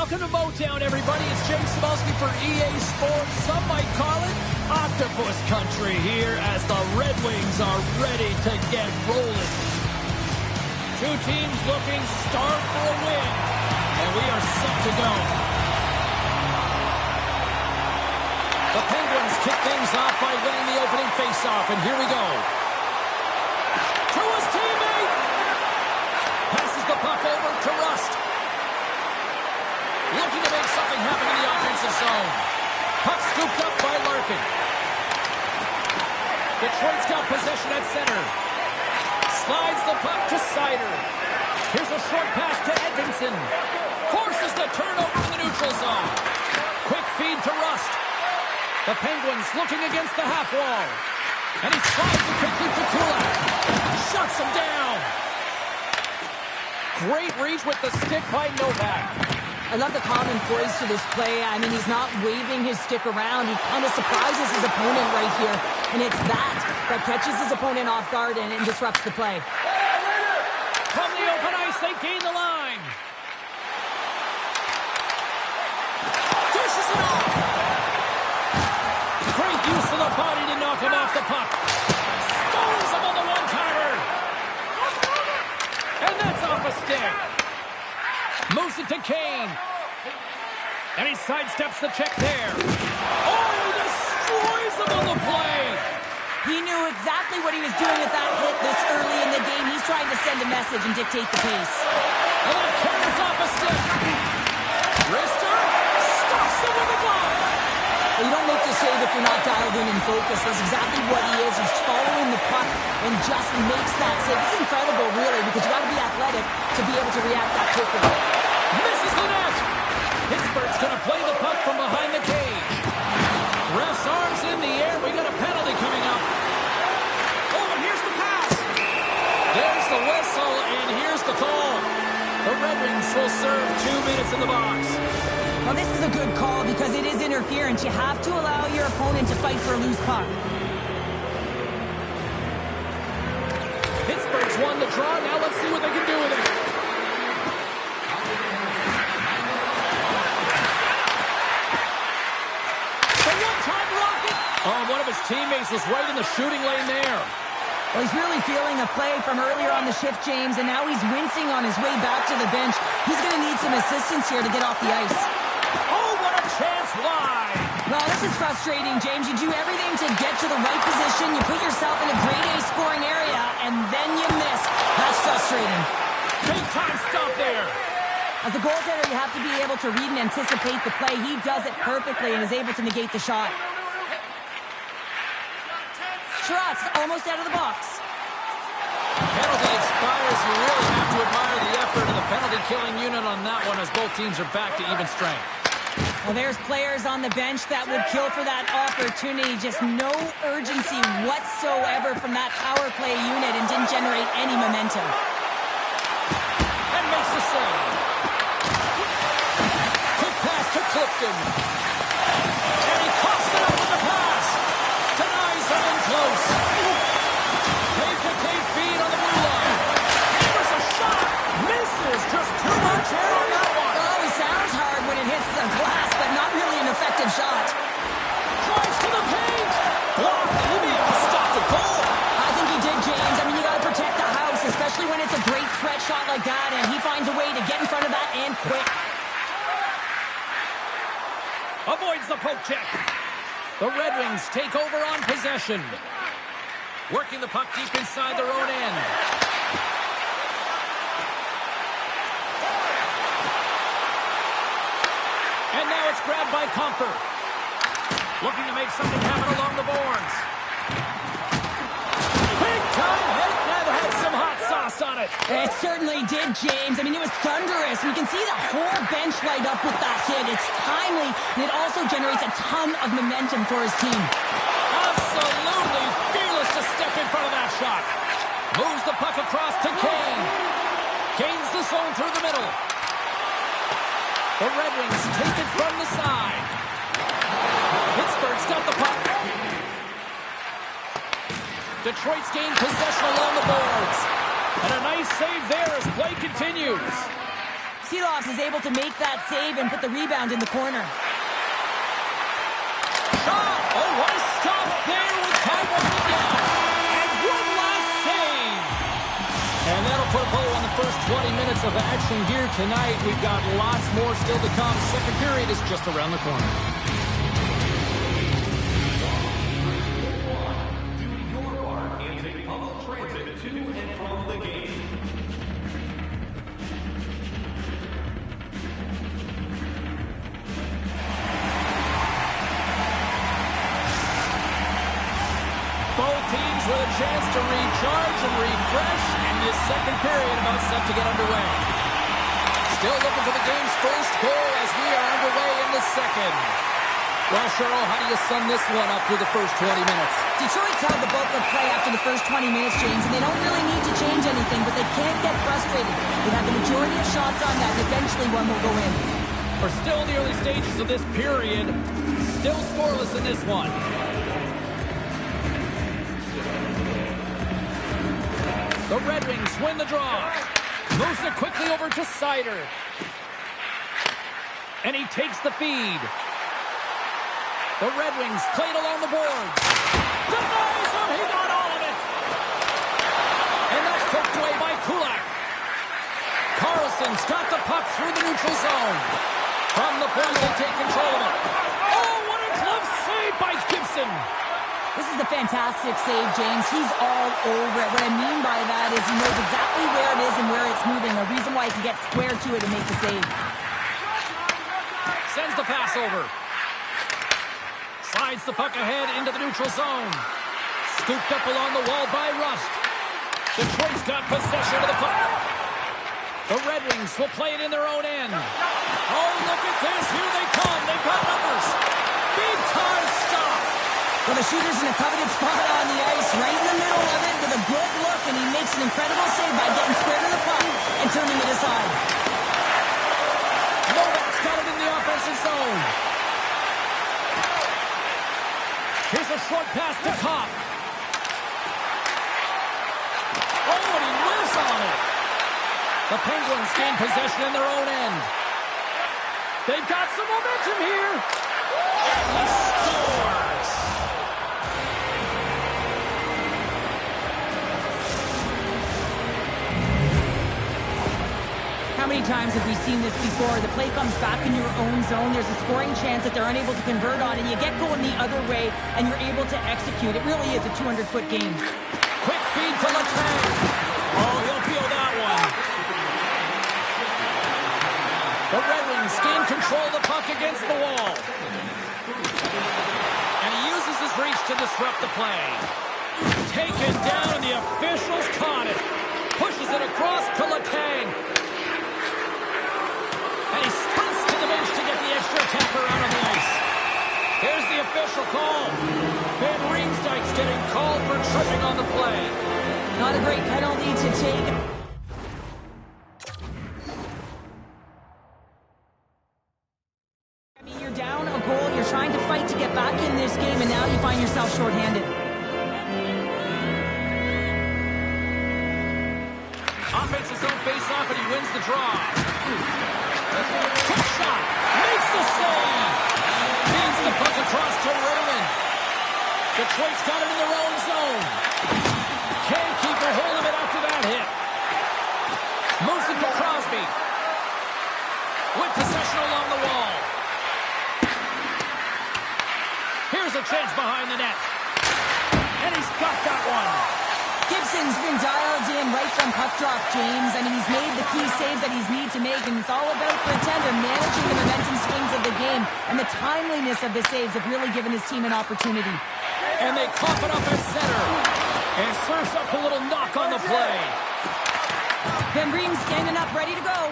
Welcome to Motown, everybody. It's Jay Cebulski for EA Sports. Some might call it Octopus Country here as the Red Wings are ready to get rolling. Two teams looking starved for a win, and we are set to go. The Penguins kick things off by winning the opening faceoff, and here we go. To his teammate. Passes the puck over to Rust. Looking to make something happen in the offensive zone. Puck scooped up by Larkin. Detroit's got possession at center. Slides the puck to Sider. Here's a short pass to Edmondson. Forces the turnover in the neutral zone. Quick feed to Rust. The Penguins looking against the half wall. And he slides it quickly to Kulak. Shuts him down. Great reach with the stick by Novak. I love the common poise to this play. I mean, he's not waving his stick around. He kind of surprises his opponent right here. And it's that catches his opponent off guard and disrupts the play. From the open ice, they gain the line. Dishes it off. Great use of the body to knock him off the puck. Scores him on the one-timer. And that's off a stick. Moves it to Kane. And he sidesteps the check there. Oh, he destroys him on the play. He knew exactly what he was doing with that hit this early in the game. He's trying to send a message and dictate the pace. And then carries off a stick. Wrister stops him with a glove. Well, you don't make the save if you're not dialed in and focused. That's exactly what he is. He's following the puck and just makes that save. It's incredible, really, because you got to be athletic to be able to react that quickly. Misses the net. Pittsburgh's going to play the puck from behind the cage. Ref's arms in the air. We got a penalty coming up. Oh, and here's the pass. There's the whistle, and here's the call. The Red Wings will serve 2 minutes in the box. Well, this is a good call because it is interference. You have to allow your opponent to fight for a loose puck. Pittsburgh's won the draw. Now let's see what they can do with it. The one-time rocket. Oh, one of his teammates was right in the shooting lane there. Well, he's really feeling a play from earlier on the shift, James, and now he's wincing on his way back to the bench. He's going to need some assistance here to get off the ice. Oh, what a chance wide. Well, this is frustrating, James. You do everything to get to the right position. You put yourself in a grade A scoring area, and then you miss. That's frustrating. Big time stop there. As a goaltender, you have to be able to read and anticipate the play. He does it perfectly and is able to negate the shot. Shots almost out of the box. Penalty expires. You really have to admire the effort of the penalty-killing unit on that one as both teams are back to even strength. Well, there's players on the bench that would kill for that opportunity. Just no urgency whatsoever from that power play unit and didn't generate any momentum. And makes the save. Quick pass to Clifton. And he coughs it up with the pass. Denies them in close. Tape-to-tape feed on the blue line. Hammers a shot. Misses. Just too much air on that one. Oh, he sounds hard when it hits the glass, but not really an effective shot. Drives to the paint. Blocked. He may have stopped the goal. I think he did, James. I mean, you got to protect the house, especially when it's a great threat shot like that, and he finds a way to get in front of that and quick. Avoids the poke check. The Red Wings take over on possession. Working the puck deep inside their own end. And now it's grabbed by Comfer. Looking to make something happen along the boards. Big time hit. That had some hot sauce on it. It certainly did, James. I mean, it was thunderous. You can see the whole bench light up with that hit. It's timely, and it also generates a ton of momentum for his team. Absolutely fearless to step in front of that shot. Moves the puck across to Kane. Gains the zone through the middle. The Red Wings take it from the side. Pittsburgh's got the puck. Detroit's gained possession along the boards. And a nice save there as play continues. Seeloffs is able to make that save and put the rebound in the corner. Shot! Oh, what a stop there with time running down. And one last save. And that'll put a bow on the first 20 minutes of action here tonight. We've got lots more still to come. Second period is just around the corner. With a chance to recharge and refresh, and this second period about set to get underway. Still looking for the game's first goal as we are underway in the second. Well, Cheryl, how do you sum this one up through the first 20 minutes? Detroit's held the bulk of play after the first 20 minutes, James, and they don't really need to change anything, but they can't get frustrated. They have the majority of shots on that, and eventually one will go in. We're still in the early stages of this period. Still scoreless in this one. The Red Wings win the draw. Moves it quickly over to Sider. And he takes the feed. The Red Wings played along the boards. Denies him. He got all of it. And that's poked away by Kulak. Carlson's got the puck through the neutral zone. From the point, they take control of it. Oh, what a glove save by Gibson. This is a fantastic save, James. He's all over it. What I mean by that is he knows exactly where it is and where it's moving. A reason why he can get square to it and make the save. Sends the pass over. Slides the puck ahead into the neutral zone. Scooped up along the wall by Rust. Detroit's got possession of the puck. The Red Wings will play it in their own end. Oh, look at this. Here they come. They've got numbers. Big time stop. Well, the shooter's in a coveted spot on the ice, right in the middle of it with a good look, and he makes an incredible save by getting square to the puck and turning it aside. Novak's got it in the offensive zone. Here's a short pass to Kopp. Oh, and he whiffs on it. The Penguins gain possession in their own end. They've got some momentum here. And he scores. How many times have we seen this before? The play comes back in your own zone. There's a scoring chance that they're unable to convert on, and you get going the other way, and you're able to execute. It really is a 200-foot game. Quick feed to Letang. Oh, he'll feel that one. The Red Wings gain control of the puck against the wall. And he uses his reach to disrupt the play. Taken down, and the officials caught it. Pushes it across to Letang. And he sprints to the bench to get the extra attacker out of the ice. Here's the official call. Van Riemsdyk's getting called for tripping on the play. Not a great penalty to take. I mean, you're down a goal. You're trying to fight to get back in this game, and now you find yourself shorthanded. Offensive zone face-off, and he wins the draw. Quick shot. Makes the save. Feeds the puck across to Raymond. Detroit's got it in their own zone. Can't keep a hold of it after that hit. Moves it to Crosby. With possession along the wall. Here's a chance behind the net. And he's got that one. Gibson's been dialed in right from puck drop, James. I mean, he's made the key saves that he's need to make, and it's all about for a tender managing the momentum swings of the game, and the timeliness of the saves have really given his team an opportunity. And they cough it up at center. And serves up a little knock on the play. Van Riem's standing up, ready to go.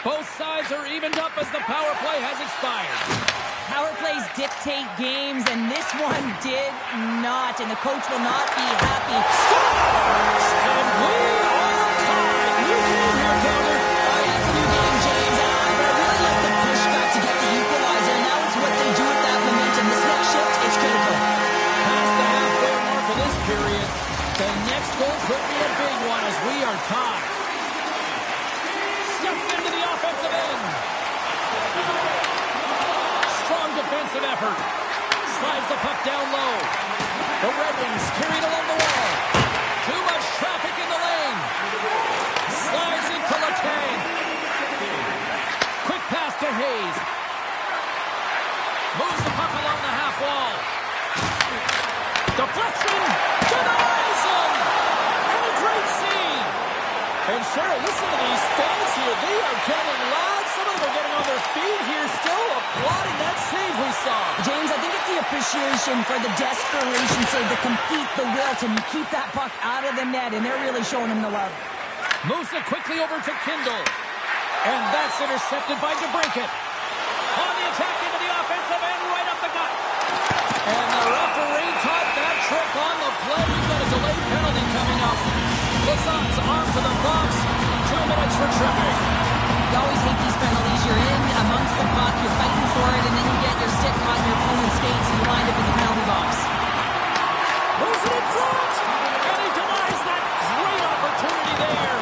Both sides are evened up as the power play has expired. Power plays dictate games, and this one did not, and the coach will not be happy. Scores! And we are tied. New game here, Calder. It's a new game, James, but I really like the pushback to get the equalizer, and now it's what they do with that momentum. This next shift is critical. Past the halfway mark of this period, the next goal could be a big one as we are tied. Steps into the offensive explosive effort. Slides the puck down low. The Red Wings carry it along the wall. Too much traffic in the lane. Slides into Letang. Quick pass to Hayes. Moves the puck along the half wall. Deflection. Denies him. And a great save. And Cheryl, listen to these fans here. They are getting loud. Some of them are getting on their feet here, still applauding that save we saw. James, I think it's the appreciation for the desperation save, the compete, the will to keep that puck out of the net, and they're really showing him the love. Moves it quickly over to Kindle. And that's intercepted by DeBrincat. On the attack into the offensive end, right up the gut. And the referee caught that trick on the play. We've got a delayed penalty coming up. Lasson's arm to the box. 2 minutes for tripping. You always hate these penalties. You're in amongst the puck, you're fighting for it, and then you get your stick caught in your opponent's skates, and you wind up in the penalty box. Moves it in front. And he denies that great opportunity there.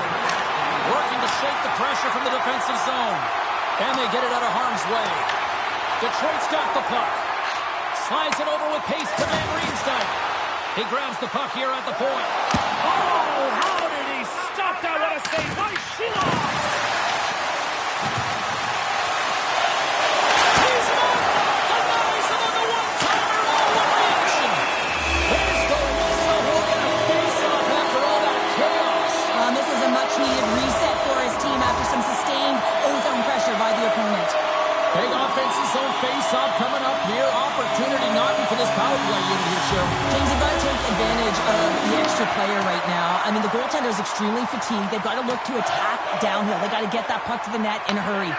Working to shake the pressure from the defensive zone. And they get it out of harm's way. Detroit's got the puck. Slides it over with pace to Van Riemsdyk. He grabs the puck here at the point. Oh, how did he stop that? What a save by Shilovs. He's up. Denies him on the one-timer. Oh, what reaction. There's the whistle. We'll get a face-off after all that chaos. This is a much-needed reset for his team after some sustained ozone pressure by the opponent. Big offensive zone face-off coming up here. Opportunity knocking for this power play unit here, Cheryl. James, they've got to take advantage of the extra player right now. I mean, the goaltender is extremely fatigued. They've got to look to attack downhill. They've got to get that puck to the net in a hurry.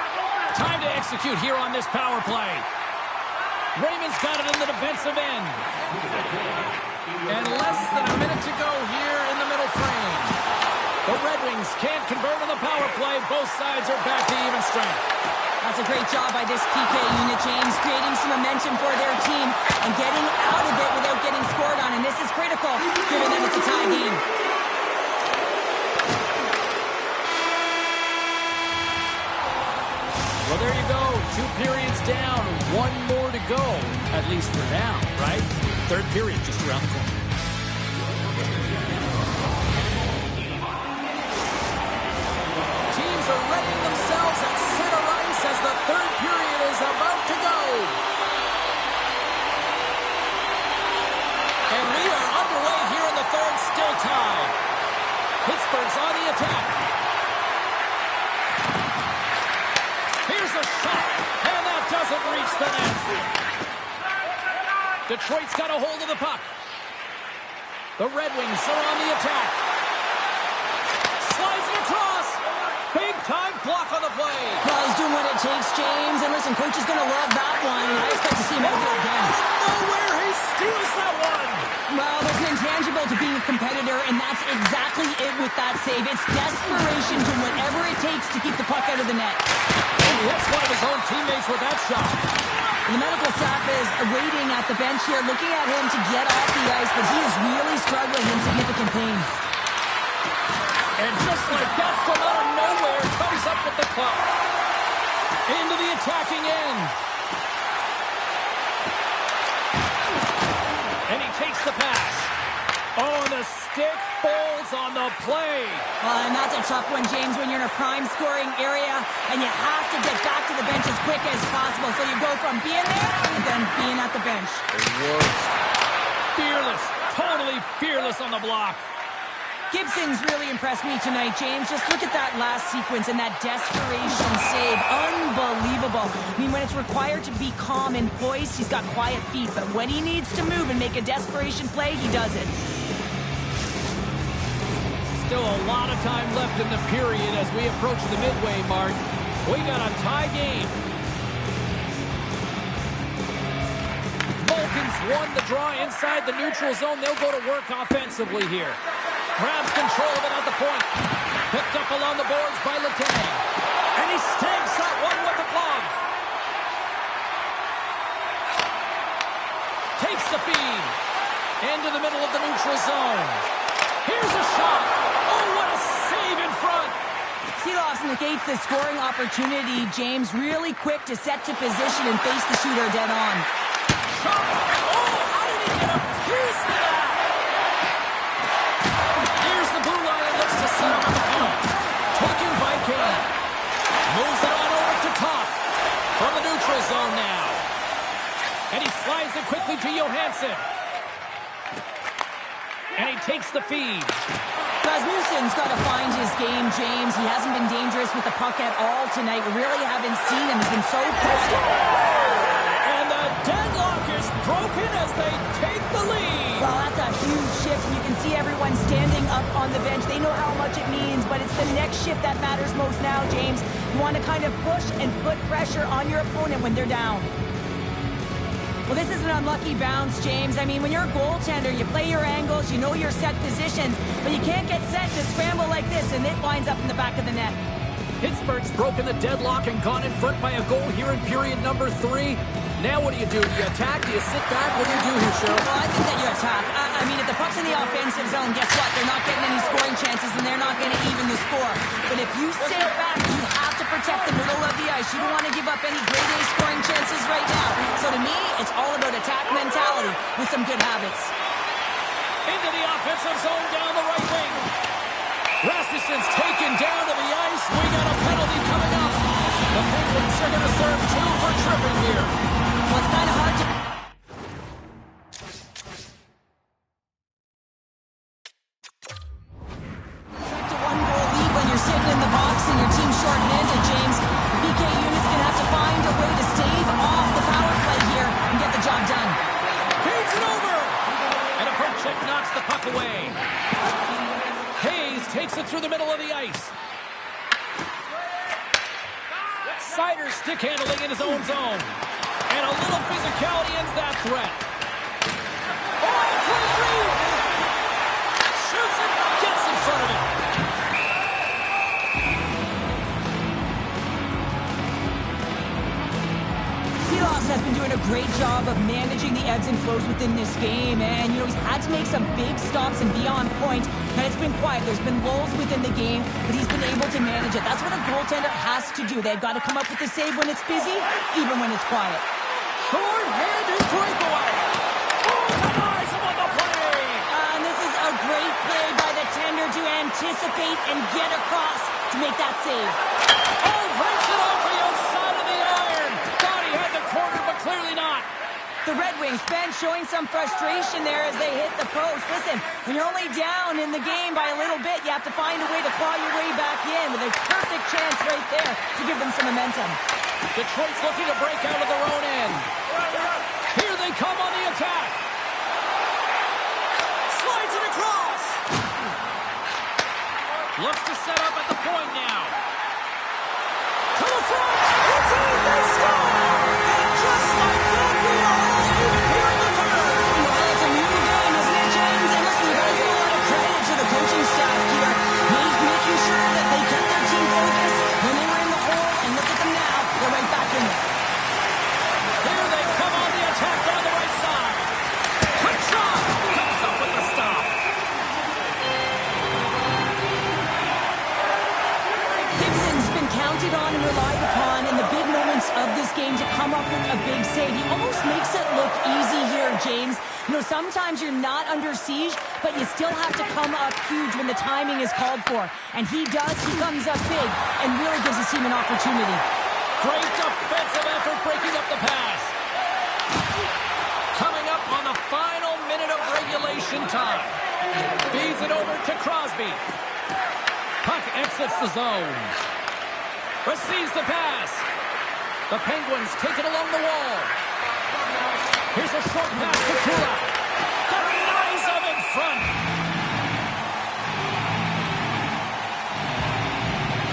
Time to execute here on this power play. Raymond's got it in the defensive end. And less than a minute to go here in the middle frame. The Red Wings can't convert on the power play. Both sides are back to even strength. That's a great job by this PK unit, James, creating some momentum for their team and getting out of it without getting scored on. And this is critical, given that it's a tie game. Well, there you go. 2 periods down. 1 more to go, at least for now, right? Third period just around the corner. Teams are readying themselves at center ice as the third period is about to go. And we are underway here in the third, still tied. Pittsburgh's on the attack. Here's a shot, and that doesn't reach the net. Detroit's got a hold of the puck. The Red Wings are on the attack. Slides it across. Big time block on the play. Well, he's doing what it takes, James. And listen, coach is going to love that one. I expect to see him out there again. Nowhere, he steals that one. Well, there's an intangible to being a competitor, and that's exactly it with that save. It's desperation to whatever it takes to keep the puck out of the net. And he hits one of his own teammates with that shot. The medical staff is waiting at the bench here, looking at him to get off the ice, but he is really struggling in significant pain. And just like that, from out of nowhere, comes up with the puck. Into the attacking end. And he takes the pass. Oh, and the stick folds on the play. Well, and that's a tough one, James, when you're in a prime scoring area and you have to get back to the bench as quick as possible. So you go from being there and then being at the bench. It works. Fearless, totally fearless on the block. Gibson's really impressed me tonight, James. Just look at that last sequence and that desperation save. Unbelievable. I mean, when it's required to be calm and poised, he's got quiet feet. But when he needs to move and make a desperation play, he does it. Still a lot of time left in the period as we approach the midway mark. We got a tie game. Vulcans won the draw inside the neutral zone. They'll go to work offensively here. Grabs control of it at the point. Picked up along the boards by Letang. And he stamps that one with the glove. Takes the feed. Into the middle of the neutral zone. Here's a shot. Oh, what a save in front. Seeloff negates the scoring opportunity. James really quick to set to position and face the shooter dead on. Shot! Oh, how did he get a piece of that? Here's the blue line, looks to set up the point. Taken by Kane. Moves it on over to Kopp. From the neutral zone now. And he slides it quickly to Johansson. And he takes the feed. Rasmussen's got to find his game, James. He hasn't been dangerous with the puck at all tonight. We really haven't seen him. He's been so quiet. And the deadlock is broken as they take the lead. Well, that's a huge shift. You can see everyone standing up on the bench. They know how much it means, but it's the next shift that matters most now, James. You want to kind of push and put pressure on your opponent when they're down. Well, this is an unlucky bounce, James. I mean, when you're a goaltender, you play your angles, you know your set positions, but you can't get set to scramble like this, and it winds up in the back of the net. Pittsburgh's broken the deadlock and gone in front by a goal here in period number 3. Now what do? Do you attack? Do you sit back? What do you do here, Cheryl? Well, I think that you attack. I mean, if the puck's in the offensive zone, guess what? They're not getting any scoring chances, and they're not going to even the score. But if you stay back, you have to protect the middle of the ice. You don't want to give up any grade A scoring chances right now. So to me, it's all about attack mentality with some good habits. Into the offensive zone down the right wing. Rasmussen's taken down to the ice. We got a penalty coming up. The Penguins are going to serve 2 for tripping here. Well, it's kind of hard to... to one-goal lead when you're sitting in the box and your team's short-handed, James. The PK unit's going to have to find a way to stave off the power play here and get the job done. Feeds it over. And a puck check knocks the puck away. Hayes takes it through the middle of the ice. Sider stick handling in his own zone. And a little physicality ends that threat. Oh, free! Shoots it, gets in front of it. Seeloff has been doing a great job of managing the ebbs and flows within this game, and he's had to make some big stops and be on point, and it's been quiet. There's been lulls within the game, but he's been able to manage it. That's what a goaltender has to do. They've got to come up with a save when it's busy, even when it's quiet. Short-handed breakaway. Oh, denies him on the play. And this is a great play by the tender to anticipate and get across to make that save. Oh, breaks it off the outside of the iron. Thought he had the corner, but clearly not. The Red Wings bench showing some frustration there as they hit the post. Listen, when you're only down in the game by a little bit, you have to find a way to claw your way back in with a perfect chance right there to give them some momentum. Detroit's looking to break out of their own end. Here they come on the attack. Slides it across. Looks to set up at the point now. To the front. It's in. They score. And just like that, we are all even here in the third. Well, it's a new game, isn't it, James? And listen, we got to give a lot of credit to the coaching staff here, making sure that they kept their team focused when they were in the hole. And look at them now. They're right back in it. Here they come on the attack down the right side. Quick shot. Comes up with the stop. Gibson's been counted on and relied upon in the big moments of this game to come up with a big save. He almost makes it look easy here, James. Sometimes you're not under siege, but you still have to come up huge when the timing is called for. And he does. He comes up big and really gives his team an opportunity. Great defensive effort breaking up the pass. Coming up on the final minute of regulation time. Feeds it over to Crosby. Puck exits the zone. Receives the pass. The Penguins take it along the wall. Here's a short pass to Kura. Denies him in front.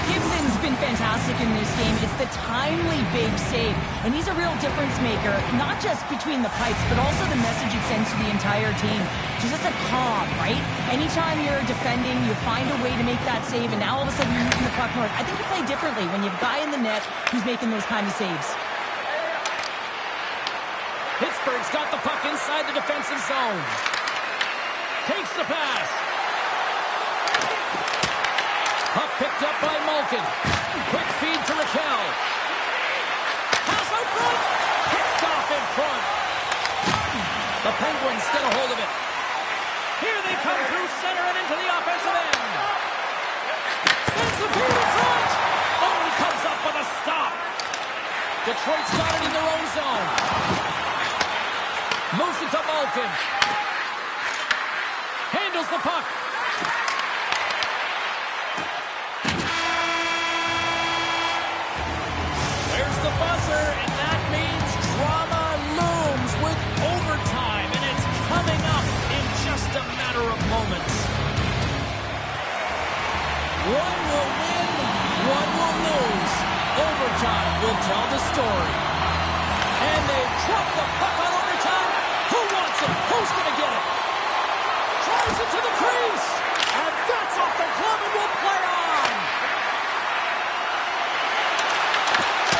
Gibson's been fantastic in this game. It's the timely big save. And he's a real difference maker, not just between the pipes, but also the message it sends to the entire team. Just a calm, right? Anytime you're defending, you find a way to make that save, and now all of a sudden you're moving the puck north. I think you play differently when you have a guy in the net who's making those kind of saves. Pittsburgh's got the puck inside the defensive zone. Takes the pass. Puck picked up by Malkin. Quick feed to Raquel. Pass out front. Picked off in front. The Penguins get a hold of it. Here they come through center and into the offensive end. Sends the feed in front. Oh, he comes up with a stop. Detroit's got it in their own zone. Moves it to Malkin. Handles the puck. There's the buzzer, and that means drama looms with overtime, and it's coming up in just a matter of moments. One will win, one will lose. Overtime will tell the story. And they drop the puck on overtime. Who wants it? Who's going to get it? Drives it to the crease. And that's off the glove and will play on.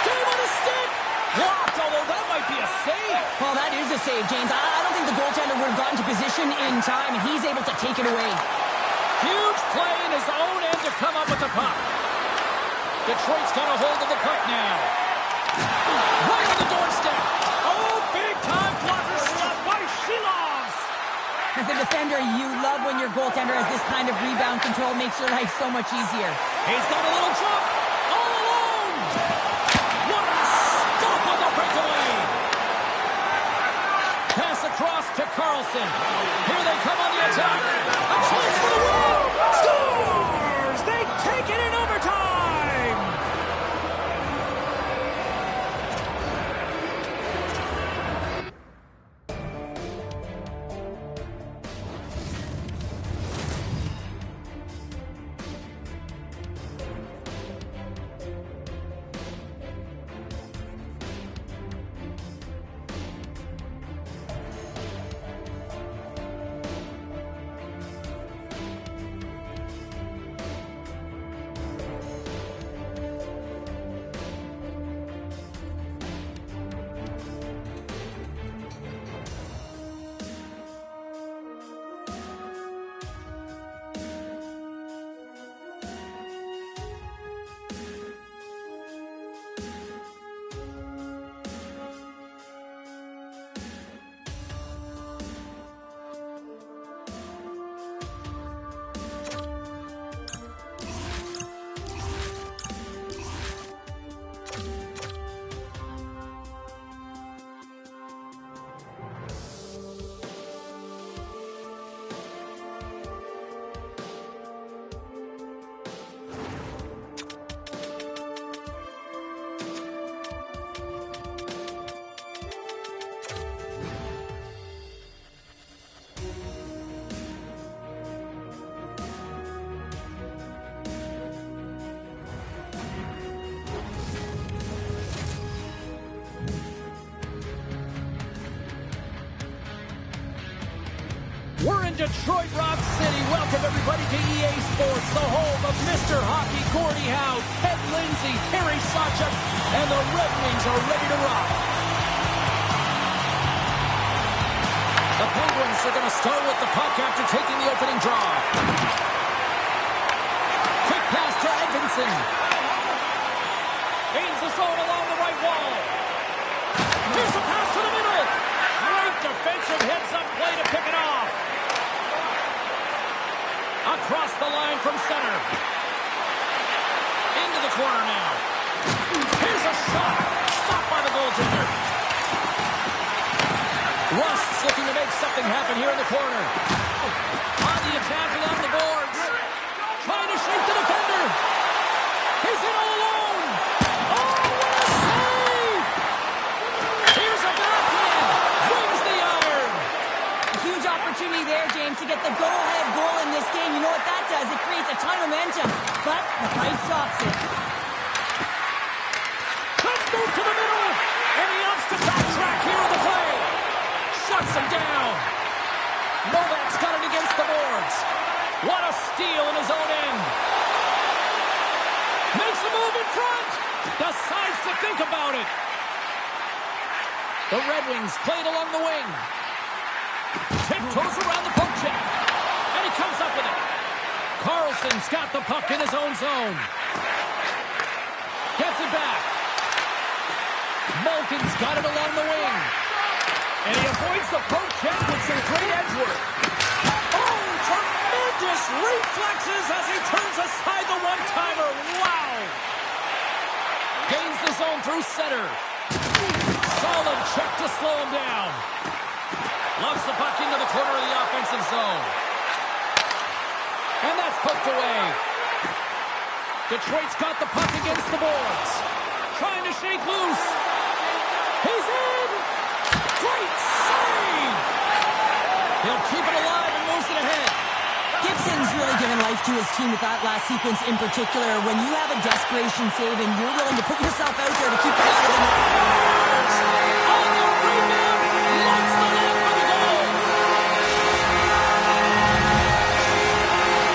Game on a stick. Blocked, although that might be a save. Well, that is a save, James. I don't think the goaltender would have gotten to position in time, and he's able to take it away. Huge play in his own end to come up with the puck. Detroit's got a hold of the puck now. Right on the doorstep. Oh, big-time blocker stop by Shilovs. As a defender, you love when your goaltender has this kind of rebound control. Makes your life so much easier. He's got a little jump. All alone. What a stop on the breakaway. Pass across to Carlson. Here they come on the attack. A chance for the win. Scores! They take it in overtime. We're in Detroit Rock City. Welcome, everybody, to EA Sports, the home of Mr. Hockey, Gordie Howe, Ted Lindsay, Harry Sawchuk, and the Red Wings are ready to rock. The Penguins are going to start with the puck after taking the opening draw. Quick pass to Edvinsson. Gains the zone along the right wall. Here's a pass to the middle. Great defensive heads-up play to pick it off. Across the line from center. Into the corner now. Here's a shot. Stopped by the goaltender. Rust's looking to make something happen here in the corner. On the attack along the boards. Trying to shake the defender. He's in all alone. Oh, what a save! Here's a backhand. Wins the iron. A huge opportunity there, James, to get the go-ahead goal in this game. You know what that does? It creates a ton of momentum, but the fight stops it. Let's move to the middle. And he opts to backtrack here on the play. Shuts him down. Novak's got it against the boards. What a steal in his own end. Makes a move in front. Decides to think about it. The Red Wings played along the wing. Tiptoes around the poke check. And he comes up with it. Carlson Edvinson's got the puck in his own zone. Gets it back. Malkin's got it along the wing. And he avoids the poke check with some great edge work. Oh, tremendous reflexes as he turns aside the one-timer. Wow! Gains the zone through center. Solid check to slow him down. Loves the puck into the corner of the offensive zone. And that's poked away. Detroit's got the puck against the boards. Trying to shake loose. He's in! Great save! He'll keep it alive and moves it ahead. Gibson's really given life to his team with that last sequence in particular. When you have a desperation save and you're willing to put yourself out there to keep it out of the net. On the rebound, lights the net for the goal.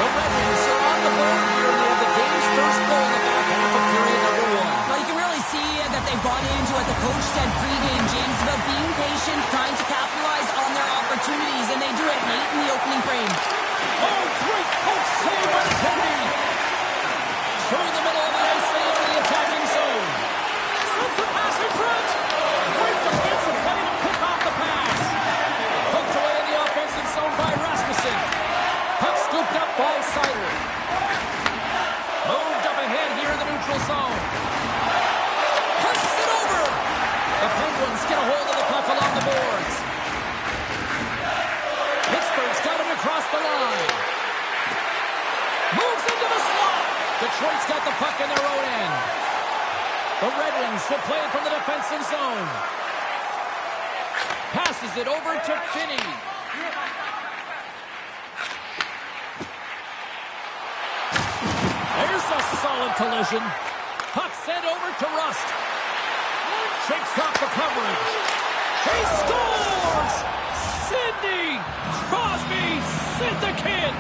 The Red Wings are on the board here, and they have the game's first goal in the back half of period number 1. Well, you can really see that they bought into what the coach said pregame, James, about being patient, trying to capitalize on their opportunities, and they do it late in the opening frame. Oh, great poke save by the Teddy. Through the middle of the ice, they enter the attacking zone. Sends the pass in front. Great defensive play to pick off the pass. Hooked away in the offensive zone by Rasmussen. Puck scooped up by Seider. Moved up ahead here in the neutral zone. Pushes it over. The Penguins get a hold of the puck along the boards. Pittsburgh's got it across the line. Moves into the slot. Detroit's got the puck in their own end. The Red Wings will play it from the defensive zone. Passes it over to Finney. There's a solid collision. Puck sent over to Rust. Shakes off the coverage. He scores! Sidney Crosby sent the kid.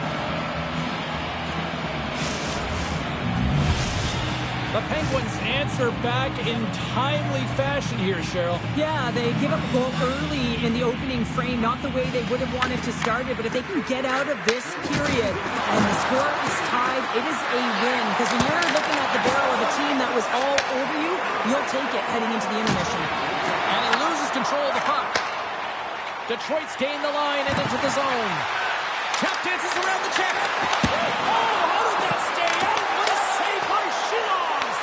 The Penguins answer back in timely fashion here, Cheryl. Yeah, they give up a goal early in the opening frame, not the way they would have wanted to start it, but if they can get out of this period and the score is tied, it is a win. Because when you're looking at the barrel of a team that was all over you, you'll take it heading into the intermission. And he loses control of the puck. Detroit's gained the line and into the zone. Tap dances around the check. Oh, how did that stay out? What a save by Shilovs.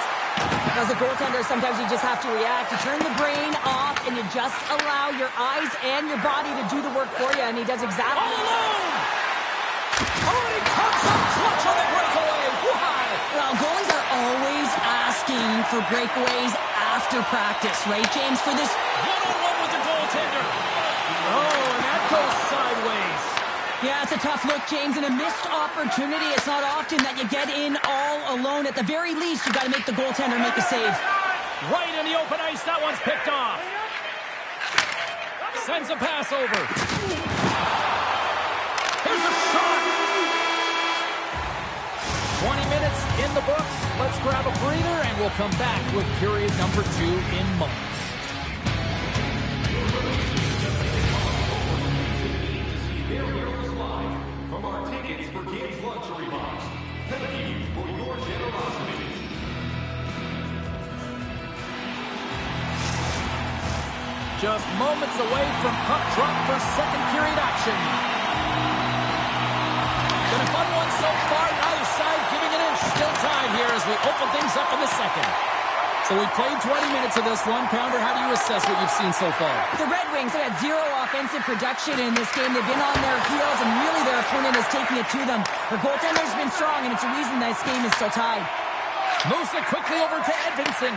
As a goaltender, sometimes you just have to react. You turn the brain off and you just allow your eyes and your body to do the work for you, and he does exactly. All alone. Oh, and he comes up clutch on the breakaway. Why? Well, goalies are always asking for breakaways after practice, right, James? For this one-on-one with the goaltender. Oh, and that goes sideways. Yeah, it's a tough look, James, and a missed opportunity. It's not often that you get in all alone. At the very least, you got to make the goaltender make a save. Right in the open ice, that one's picked off. Sends a pass over. Here's a shot. 20 minutes in the books. Let's grab a breather, and we'll come back with period number 2 in moments. Just moments away from puck drop for second period action. Been a fun one so far. Neither side giving an inch. Still tied here as we open things up in the second. So we played 20 minutes of this one. Pounder, how do you assess what you've seen so far? The Red Wings have had zero offensive production in this game. They've been on their heels, and really their opponent is taking it to them. Their goaltender's been strong, and it's a reason this game is still tied. Moves it quickly over to Edvinsson.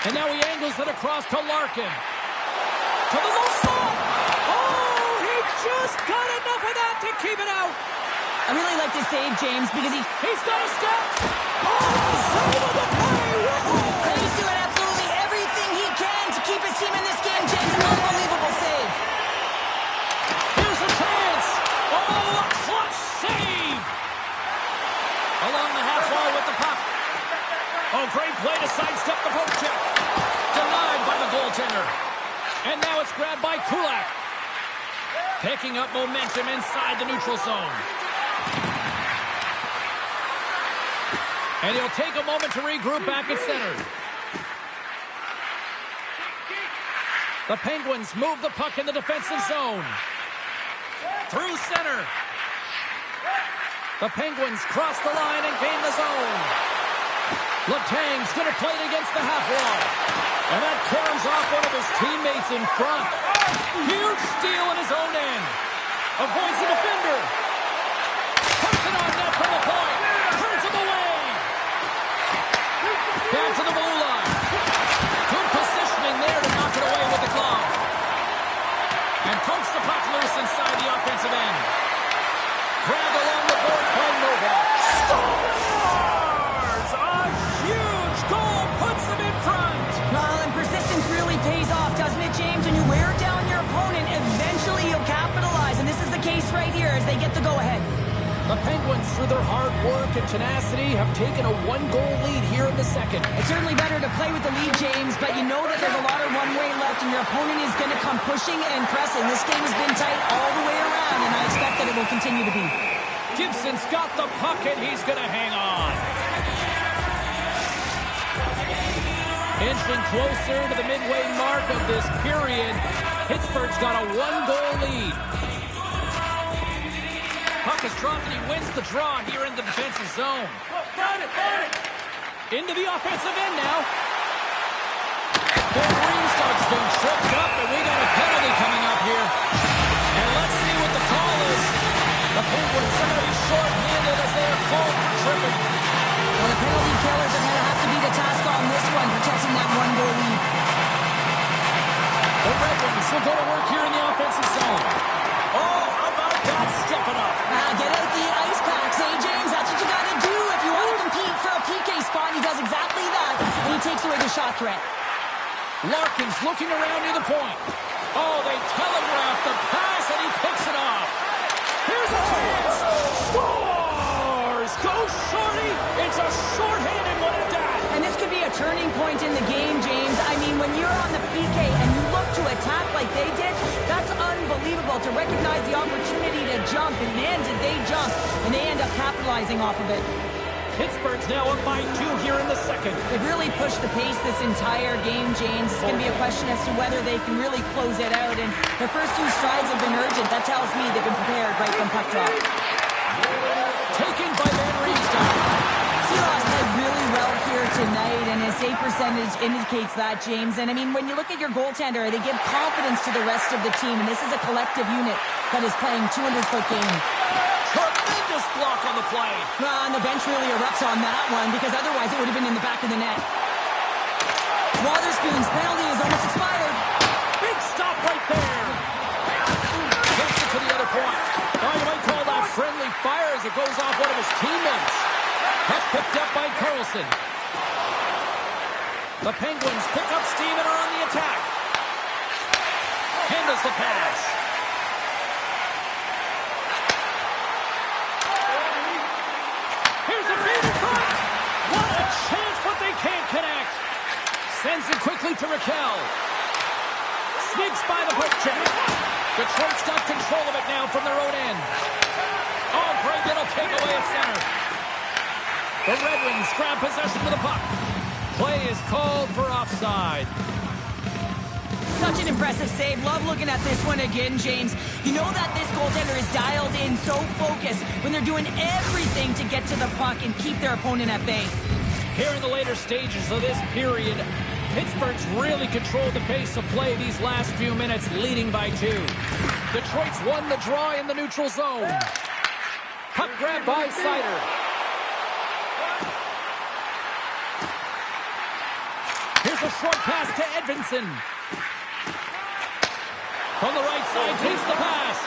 And now he angles it across to Larkin. To the low slot. Oh, he just got enough of that to keep it out. I really like this save, James, because he's got a step. Oh, save of the play. Whoa. He's doing absolutely everything he can to keep his team in this game, James. Unbelievable save. Here's a chance. Oh, a clutch save. Along the half wall with the puck. Oh, great play to sidestep the poke check. Denied by the goaltender. And now it's grabbed by Kulak. Picking up momentum inside the neutral zone. And he'll take a moment to regroup back at center. The Penguins move the puck in the defensive zone. Through center. The Penguins cross the line and gain the zone. Letang's going to play it against the half wall. And that caroms off one of his teammates in front. Huge steal in his own end. Avoids the defender. Puts it on net from the point. Turns him away. Back to the blue line. Good positioning there to knock it away with the glove. And pokes the puck loose inside the offensive end. Grabbed along the board by Novak. Scores! A huge goal puts them in front. Well, and persistence really pays off, doesn't it, James? When you wear down your opponent, eventually you'll capitalize. And this is the case right here as they get the go-ahead. The Penguins, through their hard work and tenacity, have taken a one-goal lead here in the second. It's certainly better to play with the lead, James, but you know that there's a lot of runway left, and your opponent is going to come pushing and pressing. This game has been tight all the way around, and I expect that it will continue to be. Gibson's got the puck, and he's going to hang on. Inching closer to the midway mark of this period, Pittsburgh's got a one-goal lead. Puck is dropped, and he wins the draw here in the defensive zone. Into the offensive end now. Ben Greenstock's been tripped up, and we got a penalty coming up here. And let's see what the call is. The Penguins are going to be short-handed as they are called for tripping. Well, the penalty killers are going to have to be the task on this one, protecting that one-goal lead. The Red Wings will go to work here in the offensive zone. Oh, how about that stepping up? Get out the ice packs, eh, James? That's what you got to do if you want to compete for a PK spot. He does exactly that, and he takes away the shot threat. Larkin's looking around near the point. Oh, they telegraph the pass, and he picks it off. Here's a chance. Scores! Go Shorty! It's a shorthanded one at that. And this could be a turning point in the game, James. I mean, when you're on the PK and you look to attack like they did, that's unbelievable to recognize the opportunity to jump. And man, did they jump. And they end up capitalizing off of it. Pittsburgh's now up by 2 here in the second. They've really pushed the pace this entire game, James. It's going to be a question as to whether they can really close it out. And their first 2 strides have been urgent. That tells me they've been prepared right from puck drop. Taken by Van Riemsdyk. Seahawks played really well here tonight, and his save percentage indicates that, James. And, I mean, when you look at your goaltender, they give confidence to the rest of the team. And this is a collective unit that is playing 200-foot game. Tremendous block on the play. Well, and the bench really erupts on that one because otherwise it would have been in the back of the net. Wotherspoon's penalty is almost expired. Big stop right there. Gets it to the other point. Oh, you might call that friendly fire as it goes off one of his teammates. Puck picked up by Carlson. The Penguins pick up steam and are on the attack. Handles the pass. Here's a feed in front. What a chance, but they can't connect. Sends it quickly to Raquel. Sneaks by the hook check. Detroit's got control of it now from their own end. Oh, great little takeaway at center. The Red Wings grab possession of the puck. Play is called for offside. Such an impressive save. Love looking at this one again, James. You know that this goaltender is dialed in, so focused when they're doing everything to get to the puck and keep their opponent at bay. Here in the later stages of this period, Pittsburgh's really controlled the pace of play these last few minutes, leading by 2. Detroit's won the draw in the neutral zone. Puck grab by Seider. Here's a short pass to Edvinsson. From the right side, takes the pass.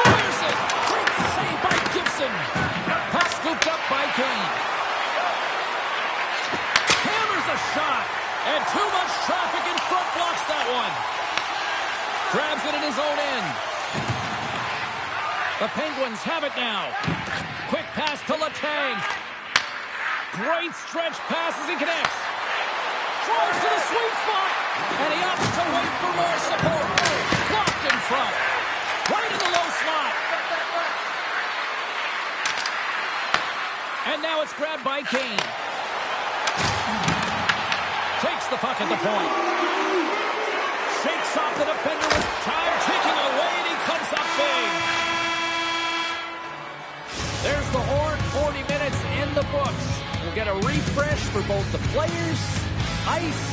Fires it. Great save by Gibson. Puck scooped up by Kane. Hammers a shot. And too much traffic in front blocks that one. Grabs it in his own end. The Penguins have it now. Quick pass to Letang. Great stretch pass as he connects. Drives to the sweet spot. And he opts to wait for more support. Blocked in front. Right in the low slot. And now it's grabbed by Kane. Takes the puck at the point. Shakes off the defender with time ticking away, and he comes up big. There's the horn, 40 minutes in the books. We'll get a refresh for both the players, ice.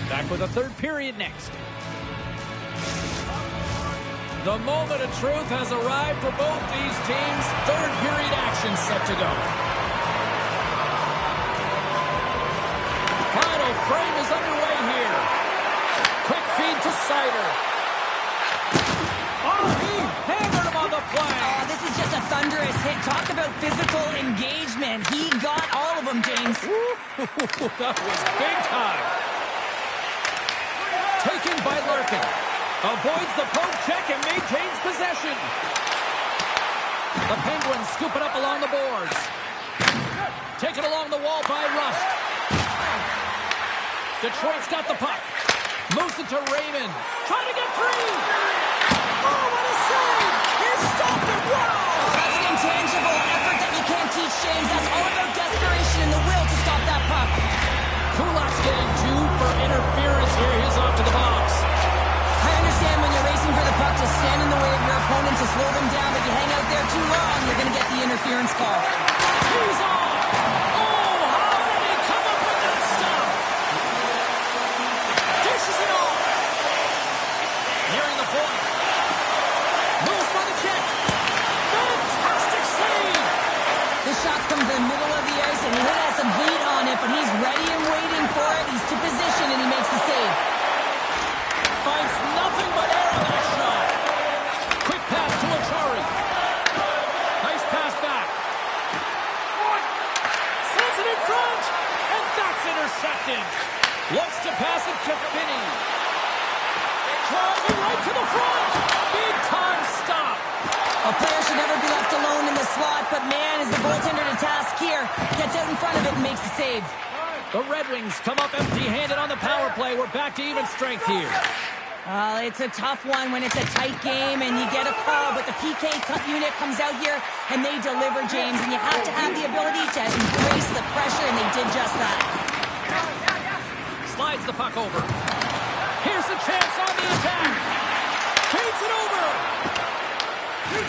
Back with a third period next. The moment of truth has arrived for both these teams. Third period action set to go. Final frame is underway here. Quick feed to Sider. Oh, he hammered him on the play. Oh, this is just a thunderous hit. Talk about physical engagement. He got all of them, James. That was big time. Taken by Larkin. Avoids the poke check and maintains possession. The Penguins scoop it up along the boards. Taken along the wall by Rust. Detroit's got the puck. Moves it to Raymond. Trying to get free. Oh, what a save! Here's stopped it. Wow! That's an intangible effort that you can't teach, James. That's all about desperation and the will to stop that puck. Kulak's getting due for interference here. He's off to the box. I understand when you're racing for the puck to stand in the way of your opponent to slow them down. If you hang out there too long, you're going to get the interference call. He's off! Oh, how did he come up with that stop? Dishes it off. Nearing the point. Moves for the check. Fantastic save! This shot comes in the middle of the ice, and he has some heat on it, but he's ready and waiting for it. He's to position, and he makes the save. Finds nothing but air on that shot. Quick pass to Achari. Nice pass back. Sends it in front, and that's intercepted. Looks to pass it to Finney. Driving right to the front. Big time stop. A player should never be left alone in the slot, but man, is the goaltender to task here. Gets out in front of it and makes the save. The Red Wings come up empty-handed on the power play. We're back to even strength here. It's a tough one when it's a tight game and you get a call, but the PK unit comes out here and they deliver, James, and you have to have the ability to embrace the pressure, and they did just that. Slides the puck over. Here's a chance on the attack. Feeds it over.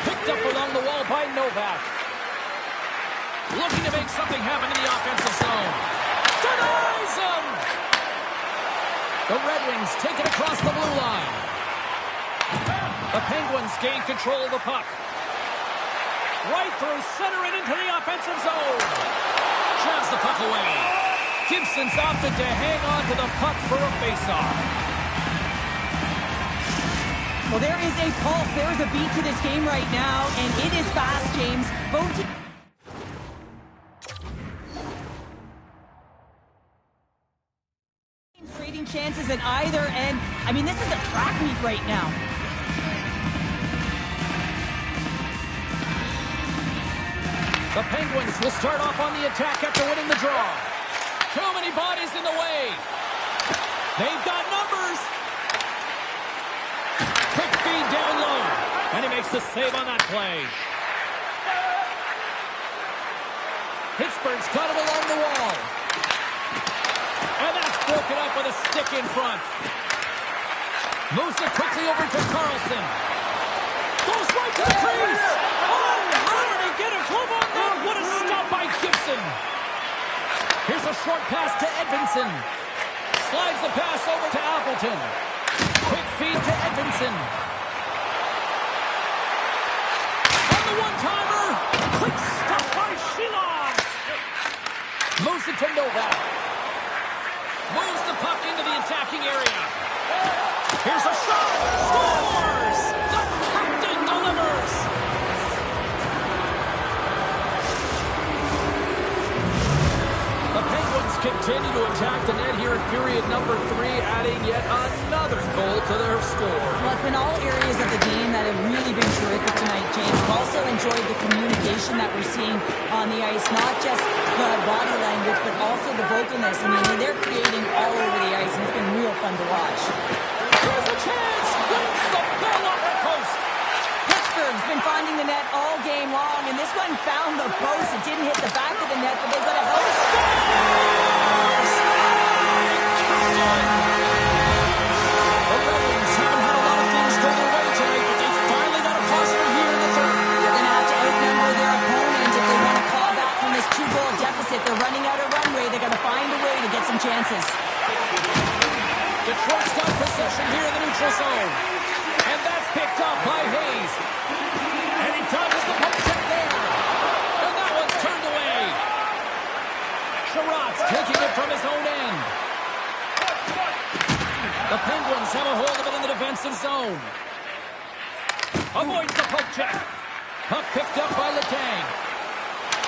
Picked up along the wall by Novak. Looking to make something happen in the offensive zone. Denies him! The Red Wings take it across the blue line. The Penguins gain control of the puck. Right through center and into the offensive zone. Shoves the puck away. Gibson's opted to hang on to the puck for a faceoff. Well, there is a pulse. There is a beat to this game right now, and it is fast, James. Both teams trading chances at either end. I mean, this is a track meet right now. The Penguins will start off on the attack after winning the draw. Too many bodies in the way. They've got numbers. Quick feed down low. And he makes the save on that play. Pittsburgh's got it along the wall. And that's broken up with a stick in front. Moves it quickly over to Carlson. Goes right to the crease. Oh, how did he get a glove on that? What a stop by Gibson. Here's a short pass to Edvinsson. Slides the pass over to Appleton. Quick feed to Edvinsson. On the one-timer. Quick stop by Shilov. Moves it to Novak. Moves the puck into the attacking area. Here's a shot. Scores! The captain delivers. The Penguins continue to attack the net here in period number 3, adding yet another goal to their score. Well, it's been all areas of the game that have really been terrific tonight, James. We've also enjoyed the communication that we're seeing on the ice, not just the body language, but also the vocalness. I mean, they're creating all over the ice, and it's been real fun to watch. Here's a chance. Wins the ball off the post. Pittsburgh's been finding the net all game. game long, and this one found the post. It didn't hit the back of the net, but they got a help. The Red Wings haven't had a lot of things go their way tonight, but they finally got a positive here in the third. They're going to have to outnumber their opponent if they want to claw back from this 2-goal deficit. They're running out of runway. They're going to find a way to get some chances. Detroit's got possession here in the neutral zone. And that's picked up by Hayes. And he dodges the poke check there. And that one's turned away. Sherratt's taking it from his own end. The Penguins have a hold of it in the defensive zone. Avoids the poke check. Puck picked up by Letang.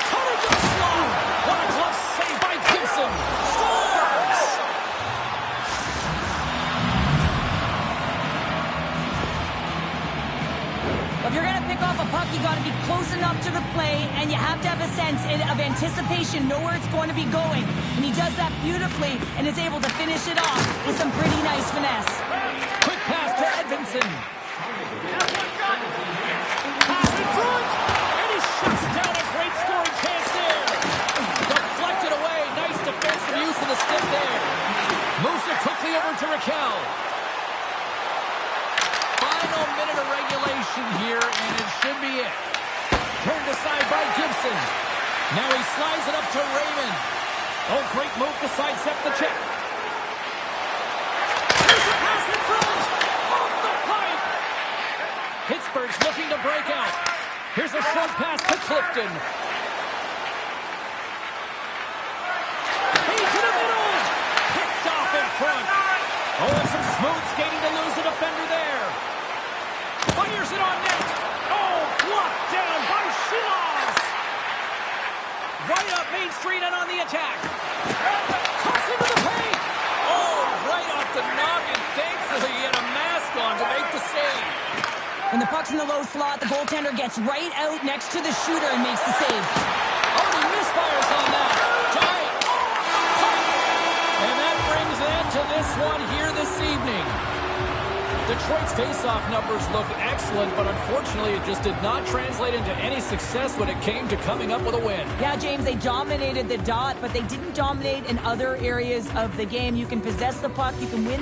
Cutter to the slot. What a glove save by Gibson. Scores! If you're going to pick off a puck, you got to be close enough to the play, and you have to have a sense of anticipation, know where it's going to be going. And he does that beautifully and is able to finish it off with some pretty nice finesse. Quick pass to Edvinsson. Pass in front, and he shuts down a great scoring chance there. Deflected away. Nice defensive use of the stick there. Moves it quickly over to Raquel. Final minute of regulation here, and it should be it. Turned aside by Gibson. Now he slides it up to Raymond. Oh, great move to sidestep the check. There's a pass in front. Off the pipe. Pittsburgh's looking to break out. Here's a short pass to Clifton. Hey, to the middle. Picked off in front. Oh, and some smooth skating to lose the defender there. Fires it on net. Oh, blocked down by Shilas. Right up Main Street and on the attack. Toss into the paint. Oh, right off the noggin. Thankfully, he had a mask on to make the save. When the puck's in the low slot, the goaltender gets right out next to the shooter and makes the save. Oh, he misfires on that. Giant. And that brings an end to this one here this evening. Detroit's face-off numbers look excellent, but unfortunately it just did not translate into any success when it came to coming up with a win. Yeah, James, they dominated the dot, but they didn't dominate in other areas of the game. You can possess the puck, you can win